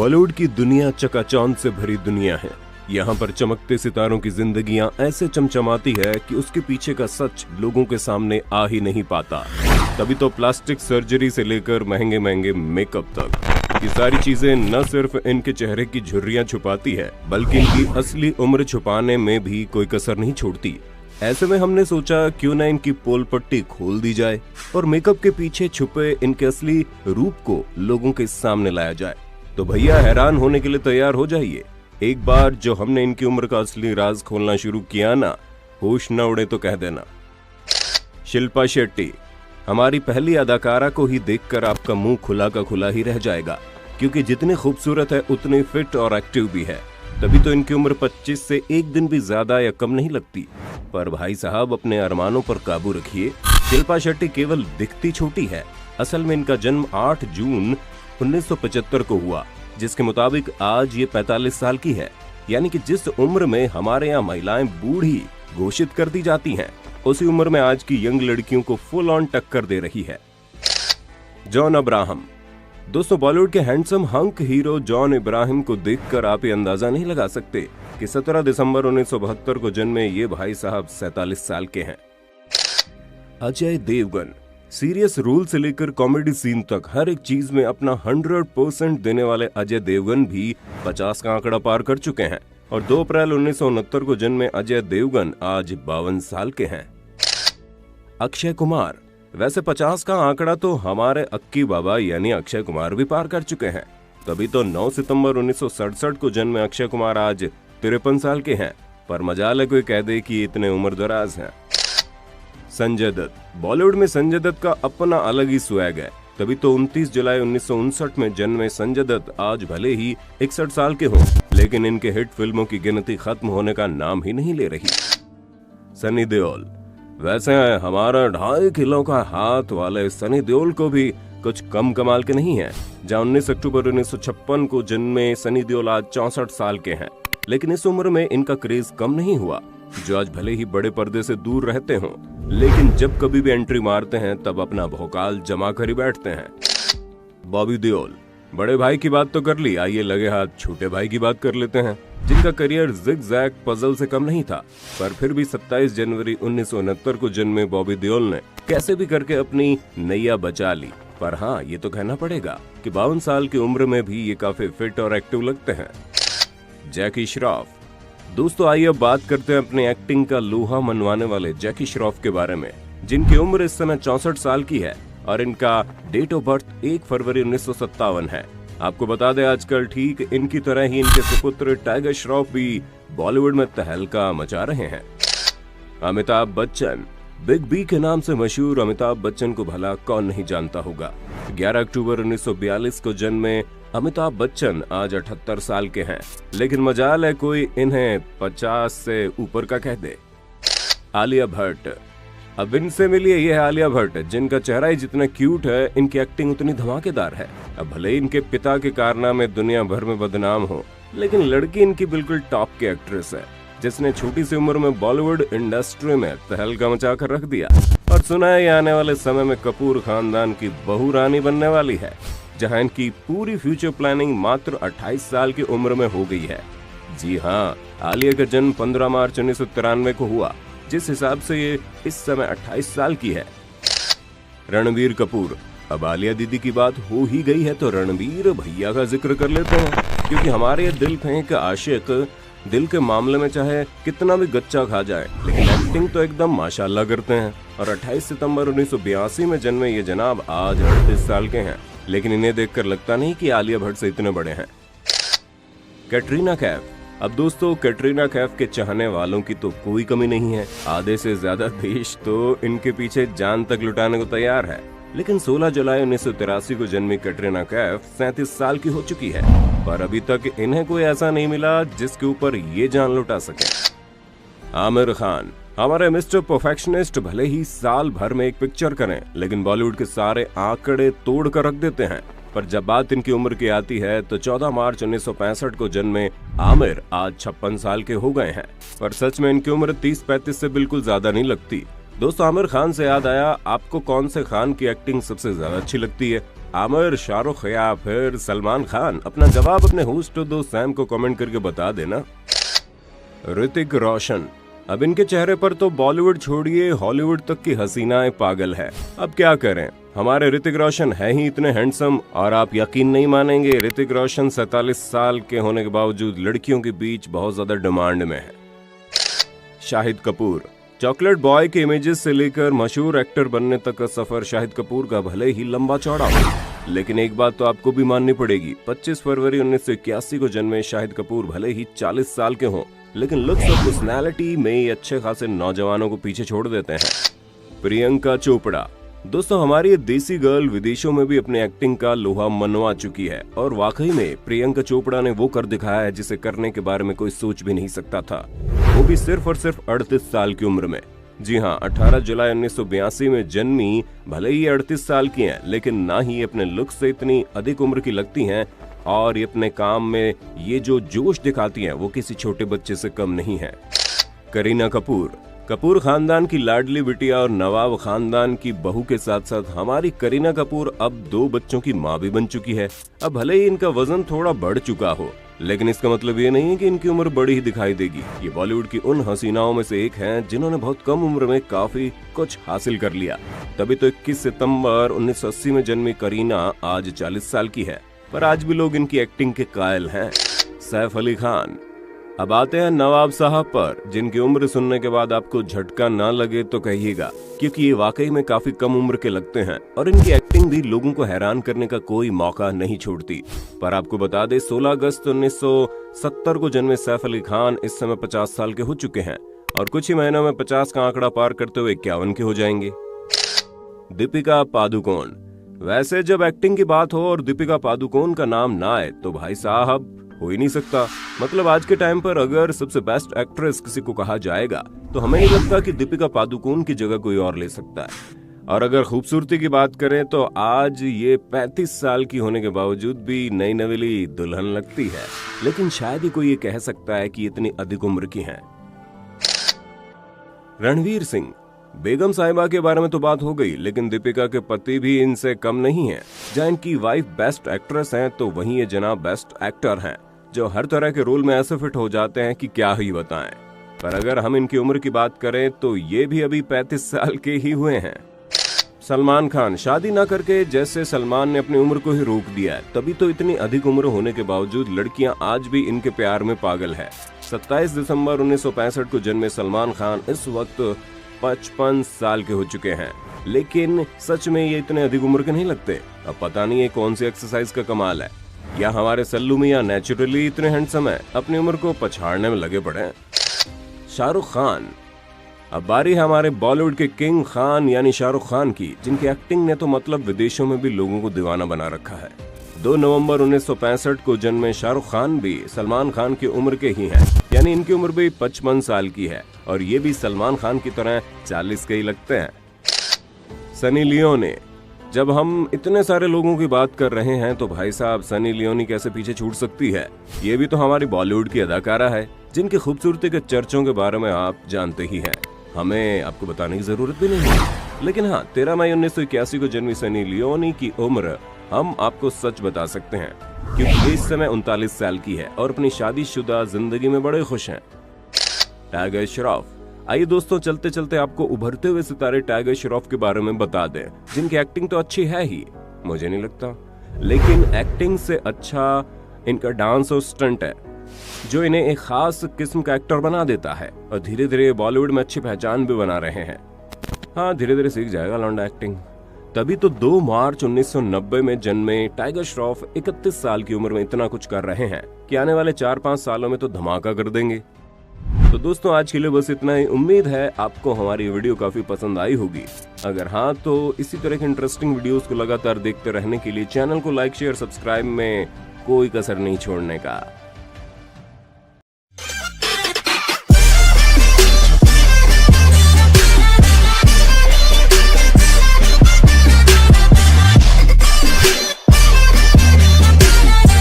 बॉलीवुड की दुनिया चकाचौंध से भरी दुनिया है। यहाँ पर चमकते सितारों की जिंदगियां ऐसे चमचमाती है कि उसके पीछे का सच लोगों के सामने आ ही नहीं पाता। तभी तो प्लास्टिक सर्जरी से लेकर महंगे महंगे मेकअप तक ये सारी चीजें न सिर्फ इनके चेहरे की झुर्रियां छुपाती है, बल्कि इनकी असली उम्र छुपाने में भी कोई कसर नहीं छोड़ती। ऐसे में हमने सोचा क्यों न इनकी पोल पट्टी खोल दी जाए और मेकअप के पीछे छुपे इनके असली रूप को लोगों के सामने लाया जाए। तो भैया हैरान होने के लिए तैयार हो जाइए। एक बार जो हमने इनकी उम्र का असली राज खोलना शुरू किया ना, होश न उड़े तो कह देना। शिल्पा शेट्टी, हमारी पहली अदाकारा को ही देखकर आपका मुंह खुला का खुला ही रह जाएगा, क्योंकि जितनी खूबसूरत है उतनी फिट और एक्टिव भी है। तभी तो इनकी उम्र 25 से एक दिन भी ज्यादा या कम नहीं लगती। पर भाई साहब, अपने अरमानों पर काबू रखिए। शिल्पा शेट्टी केवल दिखती छोटी है, असल में इनका जन्म 8 जून 1975 को हुआ, जिसके मुताबिक आज ये 45 साल की है। यानी कि जिस उम्र में हमारे यहाँ महिलाएं बूढ़ी घोषित कर दी जाती हैं, उसी उम्र में आज की यंग लड़कियों को फुल ऑन टक्कर दे रही है। जॉन अब्राहम, दोस्तों बॉलीवुड के handsome hunk hero John Ibrahim को देखकर आप ये अंदाजा नहीं लगा सकते कि 17 दिसंबर 1972 को जन्मे ये भाई साहब 47 साल के हैं। अजय देवगन, सीरियस रोल से लेकर कॉमेडी सीन तक हर एक चीज में अपना 100% देने वाले अजय देवगन भी 50 का आंकड़ा पार कर चुके हैं और 2 अप्रैल 1969 को जन्मे अजय देवगन आज 52 साल के हैं। अक्षय कुमार, वैसे 50 का आंकड़ा तो हमारे अक्की बाबा यानी अक्षय कुमार भी पार कर चुके हैं। तभी तो 9 सितंबर 1967 को जन्मे अक्षय कुमार आज 53 साल के हैं। पर मजाल है कोई कह दे कि इतने उम्रदराज हैं। संजय दत्त, बॉलीवुड में संजय दत्त का अपना अलग ही स्वैग है। तभी तो 29 जुलाई 1959 में जन्मे संजय दत्त आज भले ही 61 साल के हों, लेकिन इनके हिट फिल्मों की गिनती खत्म होने का नाम ही नहीं ले रही। सनी देओल, वैसे हमारा 2.5 किलो का हाथ वाले सनी देओल को भी कुछ कम कमाल के नहीं है। जहाँ 19 अक्टूबर 1956 को जन्मे सनी देओल आज 64 साल के हैं, लेकिन इस उम्र में इनका क्रेज कम नहीं हुआ। जो आज भले ही बड़े पर्दे से दूर रहते हों, लेकिन जब कभी भी एंट्री मारते हैं तब अपना भौकाल जमा कर ही बैठते हैं। बॉबी देओल, बड़े भाई की बात तो कर ली, आइए लगे हाथ छोटे भाई की बात कर लेते हैं, जिनका करियर जिग-जैग पजल से कम नहीं था। पर फिर भी 27 जनवरी 1969 को जन्मे बॉबी देओल ने कैसे भी करके अपनी नैया बचा ली। पर हाँ, ये तो कहना पड़ेगा कि 52 साल की उम्र में भी ये काफी फिट और एक्टिव लगते हैं। जैकी श्रॉफ, दोस्तों आइए अब बात करते हैं अपने एक्टिंग का लोहा मनवाने वाले जैकी श्रॉफ के बारे में, जिनकी उम्र इस समय 64 साल की है और इनका डेट ऑफ बर्थ 1 फरवरी 1957 है। आपको बता दें, आजकल ठीक इनकी तरह ही इनके सुपुत्र टाइगर श्रॉफ भी बॉलीवुड में तहलका मचा रहे हैं। अमिताभ बच्चन, बिग बी के नाम से मशहूर अमिताभ बच्चन को भला कौन नहीं जानता होगा। 11 अक्टूबर 1942 को जन्मे अमिताभ बच्चन आज 78 साल के हैं, लेकिन मजाल है कोई इन्हें 50 से ऊपर का कह दे। आलिया भट्ट, अब इनसे मिलिए, ये है आलिया भट्ट, जिनका चेहरा ही जितना क्यूट है, इनकी एक्टिंग उतनी धमाकेदार है। अब भले ही इनके पिता के कारनामे दुनिया भर में बदनाम हो, लेकिन लड़की इनकी बिल्कुल टॉप की एक्ट्रेस है, जिसने छोटी सी उम्र में बॉलीवुड इंडस्ट्री में तहलका मचा कर रख दिया। और सुना है आने वाले समय में कपूर खानदान की बहू रानी बनने वाली है, जहां इनकी पूरी फ्यूचर प्लानिंग मात्र 28 साल की उम्र में हो गई है। जी हाँ, आलिया का जन्म 15 मार्च 1993 को हुआ, जिस हिसाब से ये इस समय 28 साल की है। रणबीर कपूर, अब आलिया दीदी की बात हो ही गई है तो रणबीर भैया का जिक्र कर लेते हैं, क्योंकि हमारे ये दिल फेंक आशिक दिल के मामले में चाहे कितना भी गच्चा खा जाए, लेकिन एक्टिंग तो एकदम माशाल्लाह करते हैं। और 28 सितंबर 1982 में जन्मे ये जनाब आज 38 साल के हैं, लेकिन इन्हें देखकर लगता नहीं कि आलिया भट्ट से इतने बड़े हैं। कैटरीना कैफ, अब दोस्तों कैटरीना कैफ के चाहने वालों की तो कोई कमी नहीं है। आधे से ज्यादा देश तो इनके पीछे जान तक लुटाने को तैयार है। लेकिन 16 जुलाई 1983 को जन्मी कैटरीना कैफ 37 साल की हो चुकी है, पर अभी तक इन्हें कोई ऐसा नहीं मिला जिसके ऊपर ये जान लुटा सके। आमिर खान, हमारे मिस्टर परफेक्शनिस्ट भले ही साल भर में एक पिक्चर करें, लेकिन बॉलीवुड के सारे आंकड़े तोड़ कर रख देते हैं। पर जब बात इनकी उम्र की आती है तो 14 मार्च 1965 को जन्मे आमिर आज 56 साल के हो गए हैं। पर सच में इनकी उम्र 30-35 से बिल्कुल ज्यादा नहीं लगती। दोस्तों आमिर खान से याद आया, आपको कौन से खान की एक्टिंग सबसे ज्यादा अच्छी लगती है? आमिर, शाहरुख या फिर सलमान खान? अपना जवाब अपने होस्ट दोस्त सैम को कमेंट करके बता देना। ऋतिक रोशन, अब इनके चेहरे पर तो बॉलीवुड छोड़िए हॉलीवुड तक की हसीनाएं पागल है। अब क्या करें, हमारे ऋतिक रोशन है ही इतने हैंडसम, और आप यकीन नहीं मानेंगे, ऋतिक रोशन 47 साल के होने के बावजूद लड़कियों के बीच बहुत ज्यादा डिमांड में है। शाहिद कपूर, चॉकलेट बॉय के इमेजेस से लेकर मशहूर एक्टर बनने तक का सफर शाहिद कपूर का भले ही लंबा चौड़ा हो, लेकिन एक बात तो आपको भी माननी पड़ेगी, 25 फरवरी 1981 को जन्मे शाहिद कपूर भले ही 40 साल के हों, लेकिन लुक्स और पर्सनैलिटी में ये अच्छे खासे नौजवानों को पीछे छोड़ देते हैं। प्रियंका चोपड़ा, दोस्तों हमारी ये देसी गर्ल विदेशों में भी अपनी एक्टिंग का लोहा मनवा चुकी है, और वाकई में प्रियंका चोपड़ा ने वो कर दिखाया है जिसे करने के बारे में कोई सोच भी नहीं सकता था, वो भी सिर्फ और सिर्फ 38 साल की उम्र में। जी हाँ, 18 जुलाई 1982 में जन्मी, भले ही 38 साल की हैं, लेकिन ना ही अपने लुक से इतनी अधिक उम्र की लगती हैं, और ये अपने काम में ये जो जोश दिखाती हैं वो किसी छोटे बच्चे से कम नहीं है। करीना कपूर, कपूर खानदान की लाडली बिटिया और नवाब खानदान की बहू के साथ साथ हमारी करीना कपूर अब 2 बच्चों की मां भी बन चुकी है। अब भले ही इनका वजन थोड़ा बढ़ चुका हो, लेकिन इसका मतलब ये नहीं है कि इनकी उम्र बड़ी ही दिखाई देगी। ये बॉलीवुड की उन हसीनाओं में से एक हैं जिन्होंने बहुत कम उम्र में काफी कुछ हासिल कर लिया। तभी तो 21 सितंबर 1980 में जन्मी करीना आज 40 साल की है, पर आज भी लोग इनकी एक्टिंग के कायल हैं। सैफ अली खान, अब आते हैं नवाब साहब पर, जिनकी उम्र सुनने के बाद आपको झटका ना लगे तो कहिएगा, क्योंकि ये वाकई में काफी कम उम्र के लगते हैं और इनकी एक्टिंग भी लोगों को हैरान करने का कोई मौका नहीं छोड़ती। पर आपको बता दें, 16 अगस्त 1970 को जन्मे सैफ अली खान इस समय 50 साल के हो चुके हैं, और कुछ ही महीनों में 50 का आंकड़ा पार करते हुए 51 के हो जाएंगे। दीपिका पादुकोण, वैसे जब एक्टिंग की बात हो और दीपिका पादुकोण का नाम ना आए तो भाई साहब हो ही नहीं सकता। मतलब आज के टाइम पर अगर सबसे बेस्ट एक्ट्रेस किसी को कहा जाएगा तो हमें नहीं लगता कि दीपिका पादुकोण की जगह कोई और ले सकता है। और अगर खूबसूरती की बात करें तो आज ये 35 साल की होने के बावजूद भी नई नवेली दुल्हन लगती है, लेकिन शायद ही कोई ये कह सकता है कि इतनी अधिक उम्र की हैं। रणवीर सिंह, बेगम साहिबा के बारे में तो बात हो गई, लेकिन दीपिका के पति भी इनसे कम नहीं हैं। जहाँ इनकी वाइफ बेस्ट एक्ट्रेस हैं तो वहीं ये जनाब बेस्ट एक्टर हैं, जो हर तरह के रोल में ऐसे फिट हो जाते हैं कि क्या ही बताएं। पर अगर हम इनकी उम्र की बात करें तो ये भी अभी 35 साल के ही हुए हैं। सलमान खान, शादी ना करके जैसे सलमान ने अपनी उम्र को ही रोक दिया है, तभी तो इतनी अधिक उम्र होने के बावजूद लड़कियां आज भी इनके प्यार में पागल है। 27 दिसंबर 1965 को जन्मे सलमान खान इस वक्त 55 साल के हो चुके हैं, लेकिन सच में ये इतने अधिक उम्र के नहीं लगते। अब पता नहीं है कौन सी एक्सरसाइज का कमाल है, या हमारे सल्लू मियां नेचुरली इतने हैंडसम है, अपनी उम्र को पछाड़ने में लगे पड़े हैं। शाहरुख खान, अब बारी है हमारे बॉलीवुड के किंग खान यानी शाहरुख खान की, जिनकी एक्टिंग ने तो मतलब विदेशों में भी लोगों को दीवाना बना रखा है। 2 नवंबर 1965 को जन्मे शाहरुख खान भी सलमान खान की उम्र के ही हैं, यानी इनकी उम्र भी 55 साल की है, और ये भी सलमान खान की तरह 40 के ही लगते हैं। सनी लियोनी, जब हम इतने सारे लोगों की बात कर रहे हैं तो भाई साहब सनी लियोनी कैसे पीछे छूट सकती है। ये भी तो हमारी बॉलीवुड की अदाकारा है, जिनकी खूबसूरती के चर्चों के बारे में आप जानते ही हैं, हमें आपको बताने की जरूरत भी नहीं है। लेकिन हाँ, 13 मई 1981 को जन्मी सनी लियोनी की उम्र हम आपको सच बता सकते हैं, क्योंकि इस समय 39 साल की है और अपनी शादीशुदा जिंदगी में बड़े खुश हैं। टाइगर श्रॉफ, आइए दोस्तों चलते चलते आपको उभरते हुए सितारे टाइगर श्रॉफ के बारे में बता दें, जिनकी एक्टिंग तो अच्छी है ही, मुझे नहीं लगता, लेकिन एक्टिंग से अच्छा इनका डांस और स्टंट है, जो इन्हें एक खास किस्म का एक्टर बना देता है, और धीरे धीरे बॉलीवुड में अच्छी पहचान भी बना रहे हैं। हाँ, धीरे धीरे सीख जाएगा लौंडा एक्टिंग। तभी तो 2 मार्च 1990 में जन्मे टाइगर श्रॉफ 31 साल की उम्र में इतना कुछ कर रहे हैं कि आने वाले 4-5 सालों में तो धमाका कर देंगे। तो दोस्तों आज के लिए बस इतना ही। उम्मीद है आपको हमारी वीडियो काफी पसंद आई होगी। अगर हाँ तो इसी तरह के इंटरेस्टिंग वीडियोस को लगातार देखते रहने के लिए चैनल को लाइक शेयर सब्सक्राइब में कोई कसर नहीं छोड़ने का।